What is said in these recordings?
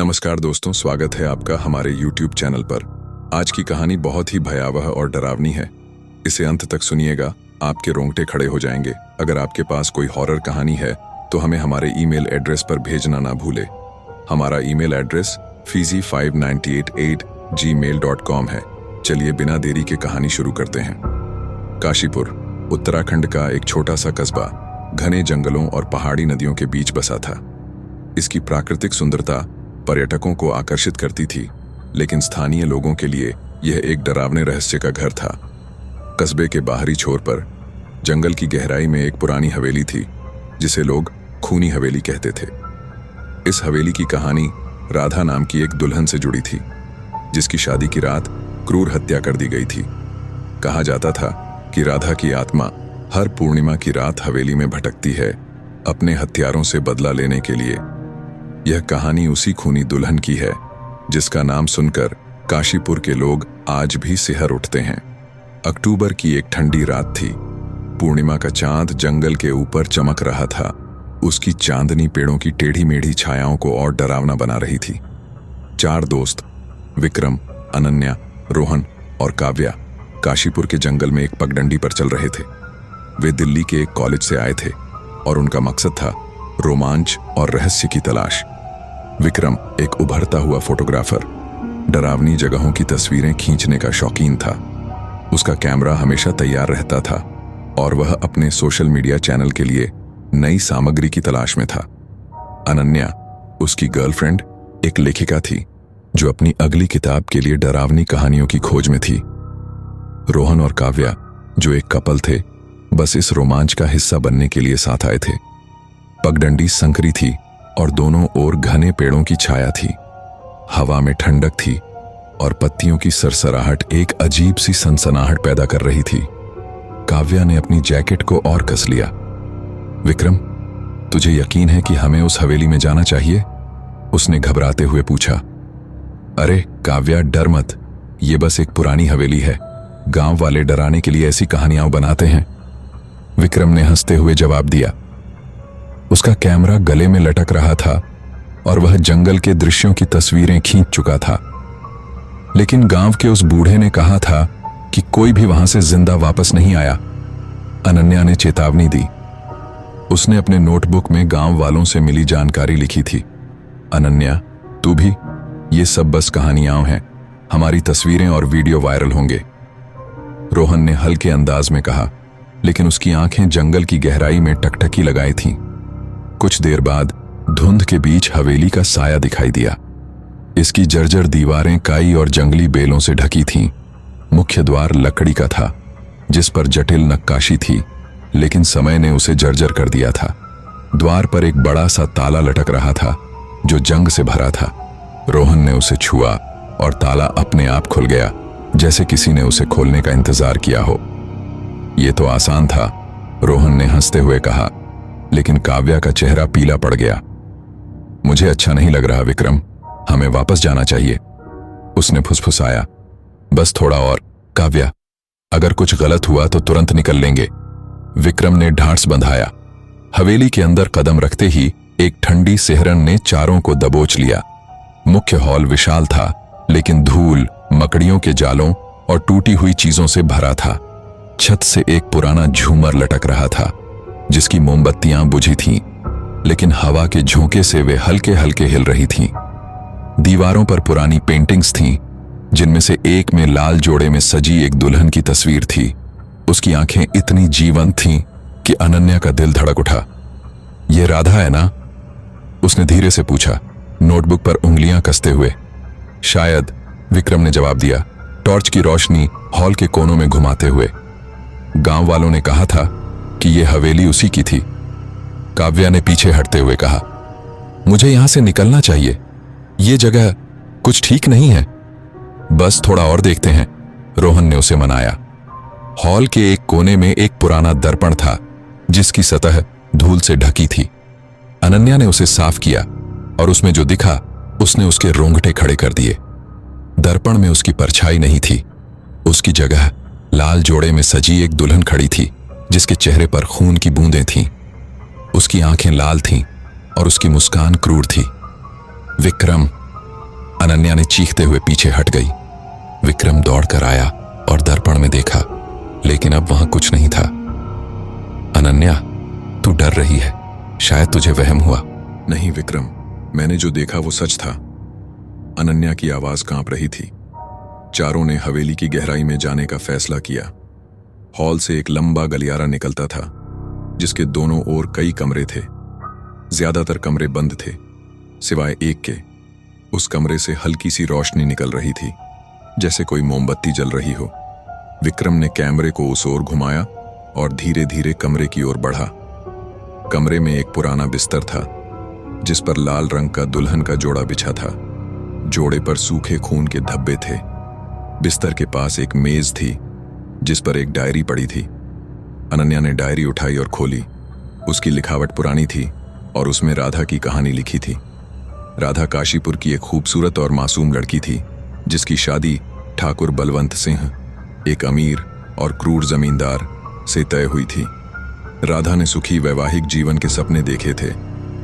नमस्कार दोस्तों, स्वागत है आपका हमारे YouTube चैनल पर। आज की कहानी बहुत ही भयावह और डरावनी है। इसे अंत तक सुनिएगा, आपके रोंगटे खड़े हो जाएंगे। अगर आपके पास कोई हॉरर कहानी है तो हमें हमारे ईमेल एड्रेस पर भेजना ना भूले। हमारा ईमेल एड्रेस fizi5988@gmail.com है। चलिए बिना देरी के कहानी शुरू करते हैं। काशीपुर उत्तराखंड का एक छोटा सा कस्बा घने जंगलों और पहाड़ी नदियों के बीच बसा था। इसकी प्राकृतिक सुंदरता पर्यटकों को आकर्षित करती थी, लेकिन स्थानीय लोगों के लिए यह एक डरावने रहस्य का घर था। कस्बे के बाहरी छोर पर जंगल की गहराई में एक पुरानी हवेली थी, जिसे लोग खूनी हवेली कहते थे। इस हवेली की कहानी राधा नाम की एक दुल्हन से जुड़ी थी, जिसकी शादी की रात क्रूर हत्या कर दी गई थी। कहा जाता था कि राधा की आत्मा हर पूर्णिमा की रात हवेली में भटकती है, अपने हत्यारों से बदला लेने के लिए। यह कहानी उसी खूनी दुल्हन की है, जिसका नाम सुनकर काशीपुर के लोग आज भी सिहर उठते हैं। अक्टूबर की एक ठंडी रात थी। पूर्णिमा का चांद जंगल के ऊपर चमक रहा था। उसकी चांदनी पेड़ों की टेढ़ी मेढ़ी छायाओं को और डरावना बना रही थी। 4 दोस्त विक्रम, अनन्या, रोहन और काव्या काशीपुर के जंगल में एक पगडंडी पर चल रहे थे। वे दिल्ली के एक कॉलेज से आए थे और उनका मकसद था रोमांच और रहस्य की तलाश। विक्रम एक उभरता हुआ फोटोग्राफर, डरावनी जगहों की तस्वीरें खींचने का शौकीन था। उसका कैमरा हमेशा तैयार रहता था और वह अपने सोशल मीडिया चैनल के लिए नई सामग्री की तलाश में था। अनन्या, उसकी गर्लफ्रेंड, एक लेखिका थी जो अपनी अगली किताब के लिए डरावनी कहानियों की खोज में थी। रोहन और काव्या, जो एक कपल थे, बस इस रोमांच का हिस्सा बनने के लिए साथ आए थे। पगडंडी संकरी थी और दोनों ओर घने पेड़ों की छाया थी। हवा में ठंडक थी और पत्तियों की सरसराहट एक अजीब सी सनसनाहट पैदा कर रही थी। काव्या ने अपनी जैकेट को और कस लिया। विक्रम, तुझे यकीन है कि हमें उस हवेली में जाना चाहिए? उसने घबराते हुए पूछा। अरे काव्या, डर मत, ये बस एक पुरानी हवेली है। गांव वाले डराने के लिए ऐसी कहानियां बनाते हैं। विक्रम ने हंसते हुए जवाब दिया। उसका कैमरा गले में लटक रहा था और वह जंगल के दृश्यों की तस्वीरें खींच चुका था। लेकिन गांव के उस बूढ़े ने कहा था कि कोई भी वहां से जिंदा वापस नहीं आया। अनन्या ने चेतावनी दी। उसने अपने नोटबुक में गांव वालों से मिली जानकारी लिखी थी। अनन्या, तू भी, ये सब बस कहानियां हैं। हमारी तस्वीरें और वीडियो वायरल होंगे। रोहन ने हल्के अंदाज में कहा, लेकिन उसकी आंखें जंगल की गहराई में टकटकी लगाई थीं। कुछ देर बाद धुंध के बीच हवेली का साया दिखाई दिया। इसकी जर्जर दीवारें काई और जंगली बेलों से ढकी थीं। मुख्य द्वार लकड़ी का था, जिस पर जटिल नक्काशी थी, लेकिन समय ने उसे जर्जर कर दिया था। द्वार पर एक बड़ा सा ताला लटक रहा था, जो जंग से भरा था। रोहन ने उसे छुआ और ताला अपने आप खुल गया, जैसे किसी ने उसे खोलने का इंतजार किया हो। यह तो आसान था, रोहन ने हंसते हुए कहा, लेकिन काव्या का चेहरा पीला पड़ गया। मुझे अच्छा नहीं लग रहा विक्रम, हमें वापस जाना चाहिए, उसने फुसफुसाया। बस थोड़ा और काव्या, अगर कुछ गलत हुआ तो तुरंत निकल लेंगे, विक्रम ने ढांढस बंधाया। हवेली के अंदर कदम रखते ही एक ठंडी सिहरन ने चारों को दबोच लिया। मुख्य हॉल विशाल था, लेकिन धूल, मकड़ियों के जालों और टूटी हुई चीजों से भरा था। छत से एक पुराना झूमर लटक रहा था, जिसकी मोमबत्तियां बुझी थीं, लेकिन हवा के झोंके से वे हल्के हल्के हिल रही थीं। दीवारों पर पुरानी पेंटिंग्स थीं, जिनमें से एक में लाल जोड़े में सजी एक दुल्हन की तस्वीर थी। उसकी आंखें इतनी जीवंत थीं कि अनन्या का दिल धड़क उठा। यह राधा है ना? उसने धीरे से पूछा, नोटबुक पर उंगलियां कसते हुए। शायद, विक्रम ने जवाब दिया, टॉर्च की रोशनी हॉल के कोनों में घुमाते हुए। गांव वालों ने कहा था कि यह हवेली उसी की थी। काव्या ने पीछे हटते हुए कहा, मुझे यहां से निकलना चाहिए, यह जगह कुछ ठीक नहीं है। बस थोड़ा और देखते हैं, रोहन ने उसे मनाया। हॉल के एक कोने में एक पुराना दर्पण था, जिसकी सतह धूल से ढकी थी। अनन्या ने उसे साफ किया और उसमें जो दिखा, उसने उसके रोंगटे खड़े कर दिए। दर्पण में उसकी परछाई नहीं थी। उसकी जगह लाल जोड़े में सजी एक दुल्हन खड़ी थी, जिसके चेहरे पर खून की बूंदें थीं। उसकी आंखें लाल थीं और उसकी मुस्कान क्रूर थी। विक्रम, अनन्या ने चीखते हुए पीछे हट गई। विक्रम दौड़कर आया और दर्पण में देखा, लेकिन अब वहां कुछ नहीं था। अनन्या, तू डर रही है, शायद तुझे वहम हुआ। नहीं विक्रम, मैंने जो देखा वो सच था। अनन्या की आवाज कांप रही थी। चारों ने हवेली की गहराई में जाने का फैसला किया। हॉल से एक लंबा गलियारा निकलता था, जिसके दोनों ओर कई कमरे थे। ज्यादातर कमरे बंद थे, सिवाय एक के। उस कमरे से हल्की सी रोशनी निकल रही थी, जैसे कोई मोमबत्ती जल रही हो। विक्रम ने कैमरे को उस ओर घुमाया और धीरे धीरे कमरे की ओर बढ़ा। कमरे में एक पुराना बिस्तर था, जिस पर लाल रंग का दुल्हन का जोड़ा बिछा था। जोड़े पर सूखे खून के धब्बे थे। बिस्तर के पास एक मेज थी, जिस पर एक डायरी पड़ी थी। अनन्या ने डायरी उठाई और खोली। उसकी लिखावट पुरानी थी और उसमें राधा की कहानी लिखी थी। राधा काशीपुर की एक खूबसूरत और मासूम लड़की थी, जिसकी शादी ठाकुर बलवंत सिंह, एक अमीर और क्रूर जमींदार से तय हुई थी। राधा ने सुखी वैवाहिक जीवन के सपने देखे थे,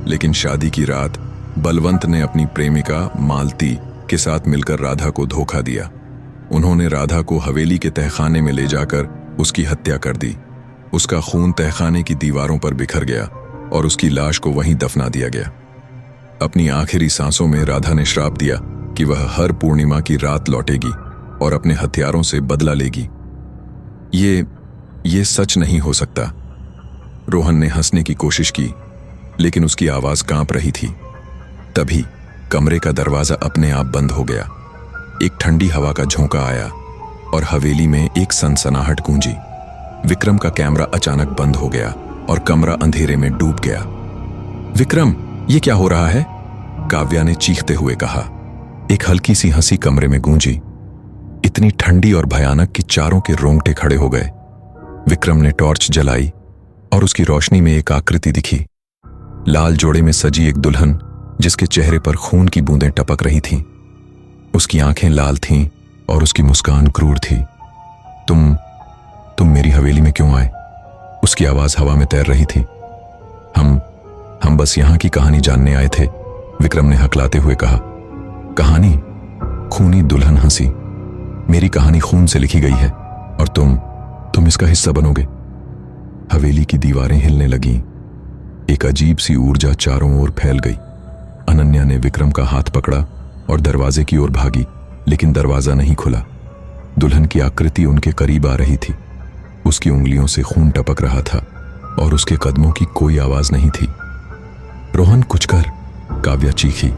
लेकिन शादी की रात बलवंत ने अपनी प्रेमिका मालती के साथ मिलकर राधा को धोखा दिया। उन्होंने राधा को हवेली के तहखाने में ले जाकर उसकी हत्या कर दी। उसका खून तहखाने की दीवारों पर बिखर गया और उसकी लाश को वहीं दफना दिया गया। अपनी आखिरी सांसों में राधा ने श्राप दिया कि वह हर पूर्णिमा की रात लौटेगी और अपने हथियारों से बदला लेगी। ये सच नहीं हो सकता। रोहन ने हंसने की कोशिश की, लेकिन उसकी आवाज कांप रही थी। तभी कमरे का दरवाजा अपने आप बंद हो गया। एक ठंडी हवा का झोंका आया और हवेली में एक सनसनाहट गूंजी। विक्रम का कैमरा अचानक बंद हो गया और कमरा अंधेरे में डूब गया। विक्रम, ये क्या हो रहा है? काव्या ने चीखते हुए कहा। एक हल्की सी हंसी कमरे में गूंजी, इतनी ठंडी और भयानक कि चारों के रोंगटे खड़े हो गए। विक्रम ने टॉर्च जलाई और उसकी रोशनी में एक आकृति दिखी। लाल जोड़े में सजी एक दुल्हन, जिसके चेहरे पर खून की बूंदें टपक रही थीं। उसकी आंखें लाल थीं और उसकी मुस्कान क्रूर थी। तुम मेरी हवेली में क्यों आए? उसकी आवाज हवा में तैर रही थी। हम बस यहां की कहानी जानने आए थे, विक्रम ने हकलाते हुए कहा। कहानी? खूनी दुल्हन हंसी। मेरी कहानी खून से लिखी गई है और तुम इसका हिस्सा बनोगे। हवेली की दीवारें हिलने लगीं। एक अजीब सी ऊर्जा चारों ओर फैल गई। अनन्या ने विक्रम का हाथ पकड़ा और दरवाजे की ओर भागी, लेकिन दरवाजा नहीं खुला। दुल्हन की आकृति उनके करीब आ रही थी। उसकी उंगलियों से खून टपक रहा था और उसके कदमों की कोई आवाज नहीं थी। रोहन, कुछ कर, काव्या चीखी।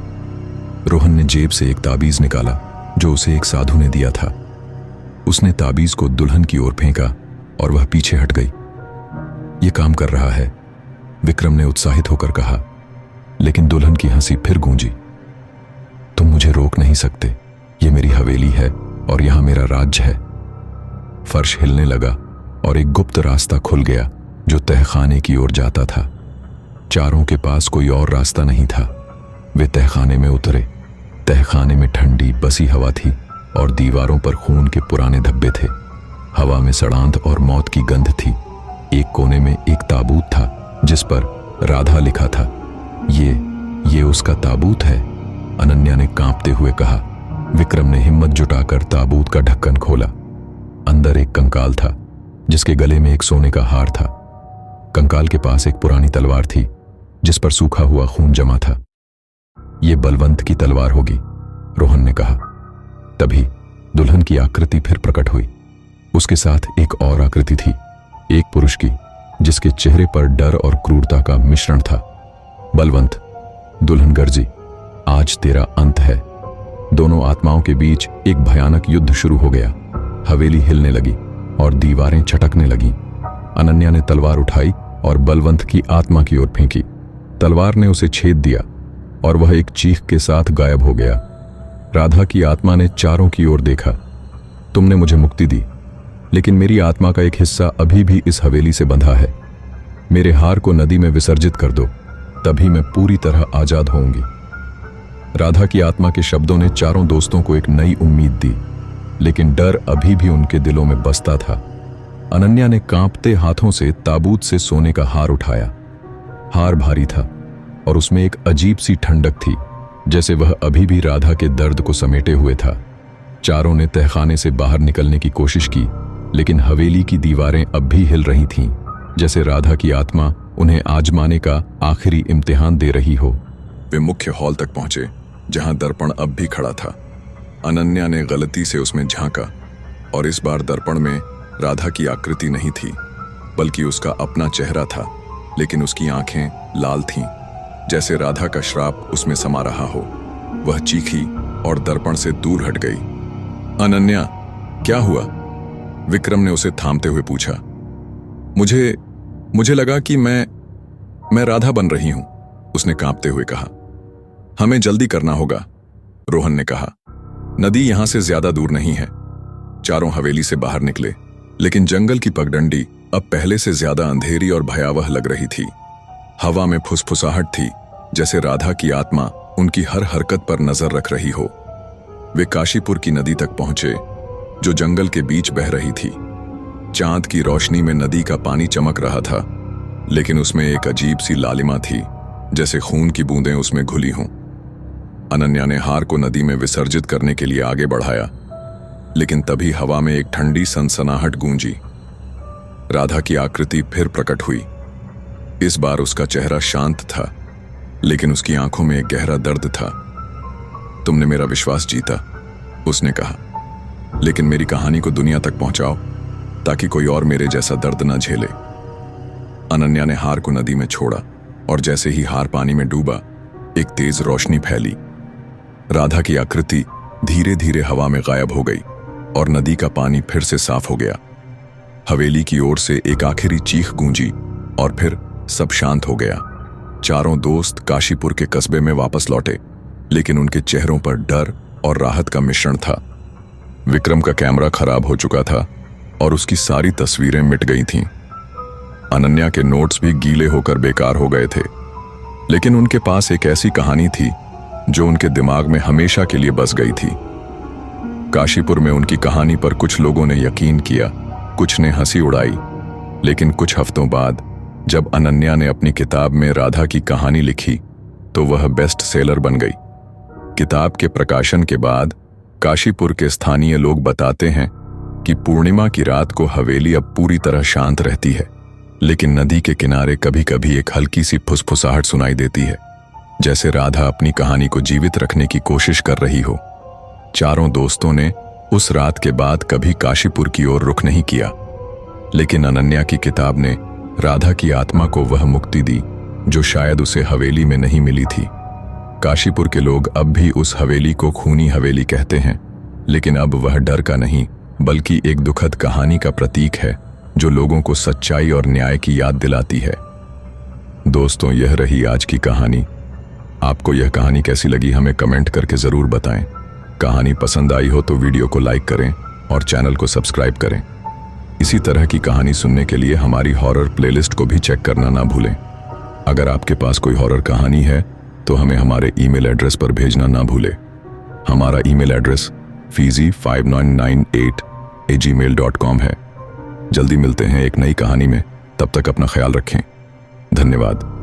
रोहन ने जेब से एक ताबीज निकाला, जो उसे एक साधु ने दिया था। उसने ताबीज को दुल्हन की ओर फेंका और वह पीछे हट गई। यह काम कर रहा है, विक्रम ने उत्साहित होकर कहा, लेकिन दुल्हन की हंसी फिर गूंजी। तुम मुझे रोक नहीं सकते। ये मेरी हवेली है और यहां मेरा राज्य है। फर्श हिलने लगा और एक गुप्त रास्ता खुल गया, जो तहखाने की ओर जाता था। चारों के पास कोई और रास्ता नहीं था। वे तहखाने में उतरे। तहखाने में ठंडी बसी हवा थी और दीवारों पर खून के पुराने धब्बे थे। हवा में सड़ांध और मौत की गंध थी। एक कोने में एक ताबूत था, जिस पर राधा लिखा था। ये उसका ताबूत है, अनन्या ने कांपते हुए कहा। विक्रम ने हिम्मत जुटाकर ताबूत का ढक्कन खोला। अंदर एक कंकाल था, जिसके गले में एक सोने का हार था। कंकाल के पास एक पुरानी तलवार थी, जिस पर सूखा हुआ खून जमा था। यह बलवंत की तलवार होगी, रोहन ने कहा। तभी दुल्हन की आकृति फिर प्रकट हुई। उसके साथ एक और आकृति थी, एक पुरुष की, जिसके चेहरे पर डर और क्रूरता का मिश्रण था। बलवंत, दुल्हन गर्जी, आज तेरा अंत है। दोनों आत्माओं के बीच एक भयानक युद्ध शुरू हो गया। हवेली हिलने लगी और दीवारें छटकने लगीं। अनन्या ने तलवार उठाई और बलवंत की आत्मा की ओर फेंकी। तलवार ने उसे छेद दिया और वह एक चीख के साथ गायब हो गया। राधा की आत्मा ने चारों की ओर देखा। तुमने मुझे मुक्ति दी, लेकिन मेरी आत्मा का एक हिस्सा अभी भी इस हवेली से बंधा है। मेरे हार को नदी में विसर्जित कर दो, तभी मैं पूरी तरह आजाद होऊंगी। राधा की आत्मा के शब्दों ने चारों दोस्तों को एक नई उम्मीद दी, लेकिन डर अभी भी उनके दिलों में बसता था। अनन्या ने कांपते हाथों से ताबूत से सोने का हार उठाया। हार भारी था और उसमें एक अजीब सी ठंडक थी, जैसे वह अभी भी राधा के दर्द को समेटे हुए था। चारों ने तहखाने से बाहर निकलने की कोशिश की, लेकिन हवेली की दीवारें अब भी हिल रही थीं, जैसे राधा की आत्मा उन्हें आजमाने का आखिरी इम्तिहान दे रही हो। वे मुख्य हॉल तक पहुंचे, जहां दर्पण अब भी खड़ा था। अनन्या ने गलती से उसमें झांका, और इस बार दर्पण में राधा की आकृति नहीं थी, बल्कि उसका अपना चेहरा था, लेकिन उसकी आंखें लाल थीं, जैसे राधा का श्राप उसमें समा रहा हो। वह चीखी और दर्पण से दूर हट गई। अनन्या, क्या हुआ? विक्रम ने उसे थामते हुए पूछा। मुझे लगा कि मैं राधा बन रही हूं, उसने कांपते हुए कहा। हमें जल्दी करना होगा, रोहन ने कहा। नदी यहां से ज्यादा दूर नहीं है। चारों हवेली से बाहर निकले, लेकिन जंगल की पगडंडी अब पहले से ज्यादा अंधेरी और भयावह लग रही थी। हवा में फुसफुसाहट थी, जैसे राधा की आत्मा उनकी हर हरकत पर नजर रख रही हो। वे काशीपुर की नदी तक पहुंचे, जो जंगल के बीच बह रही थी। चांद की रोशनी में नदी का पानी चमक रहा था, लेकिन उसमें एक अजीब सी लालिमा थी, जैसे खून की बूंदें उसमें घुली हों। अनन्या ने हार को नदी में विसर्जित करने के लिए आगे बढ़ाया, लेकिन तभी हवा में एक ठंडी सनसनाहट गूंजी। राधा की आकृति फिर प्रकट हुई। इस बार उसका चेहरा शांत था, लेकिन उसकी आंखों में एक गहरा दर्द था। तुमने मेरा विश्वास जीता, उसने कहा, लेकिन मेरी कहानी को दुनिया तक पहुंचाओ, ताकि कोई और मेरे जैसा दर्द न झेले। अनन्या ने हार को नदी में छोड़ा, और जैसे ही हार पानी में डूबा, एक तेज रोशनी फैली। राधा की आकृति धीरे धीरे हवा में गायब हो गई, और नदी का पानी फिर से साफ हो गया। हवेली की ओर से एक आखिरी चीख गूंजी, और फिर सब शांत हो गया। चारों दोस्त काशीपुर के कस्बे में वापस लौटे, लेकिन उनके चेहरों पर डर और राहत का मिश्रण था। विक्रम का कैमरा खराब हो चुका था, और उसकी सारी तस्वीरें मिट गई थीं। अनन्या के नोट्स भी गीले होकर बेकार हो गए थे, लेकिन उनके पास एक ऐसी कहानी थी जो उनके दिमाग में हमेशा के लिए बस गई थी। काशीपुर में उनकी कहानी पर कुछ लोगों ने यकीन किया, कुछ ने हंसी उड़ाई, लेकिन कुछ हफ्तों बाद जब अनन्या ने अपनी किताब में राधा की कहानी लिखी, तो वह बेस्ट सेलर बन गई। किताब के प्रकाशन के बाद काशीपुर के स्थानीय लोग बताते हैं कि पूर्णिमा की रात को हवेली अब पूरी तरह शांत रहती है, लेकिन नदी के किनारे कभी कभी एक हल्की सी फुसफुसाहट सुनाई देती है, जैसे राधा अपनी कहानी को जीवित रखने की कोशिश कर रही हो। चारों दोस्तों ने उस रात के बाद कभी काशीपुर की ओर रुख नहीं किया, लेकिन अनन्या की किताब ने राधा की आत्मा को वह मुक्ति दी जो शायद उसे हवेली में नहीं मिली थी। काशीपुर के लोग अब भी उस हवेली को खूनी हवेली कहते हैं, लेकिन अब वह डर का नहीं, बल्कि एक दुखद कहानी का प्रतीक है, जो लोगों को सच्चाई और न्याय की याद दिलाती है। दोस्तों, यह रही आज की कहानी। आपको यह कहानी कैसी लगी हमें कमेंट करके जरूर बताएं। कहानी पसंद आई हो तो वीडियो को लाइक करें और चैनल को सब्सक्राइब करें। इसी तरह की कहानी सुनने के लिए हमारी हॉरर प्लेलिस्ट को भी चेक करना ना भूलें। अगर आपके पास कोई हॉरर कहानी है तो हमें हमारे ईमेल एड्रेस पर भेजना ना भूलें। हमारा ईमेल एड्रेस fizi5998@gmail.com है। जल्दी मिलते हैं एक नई कहानी में, तब तक अपना ख्याल रखें। धन्यवाद।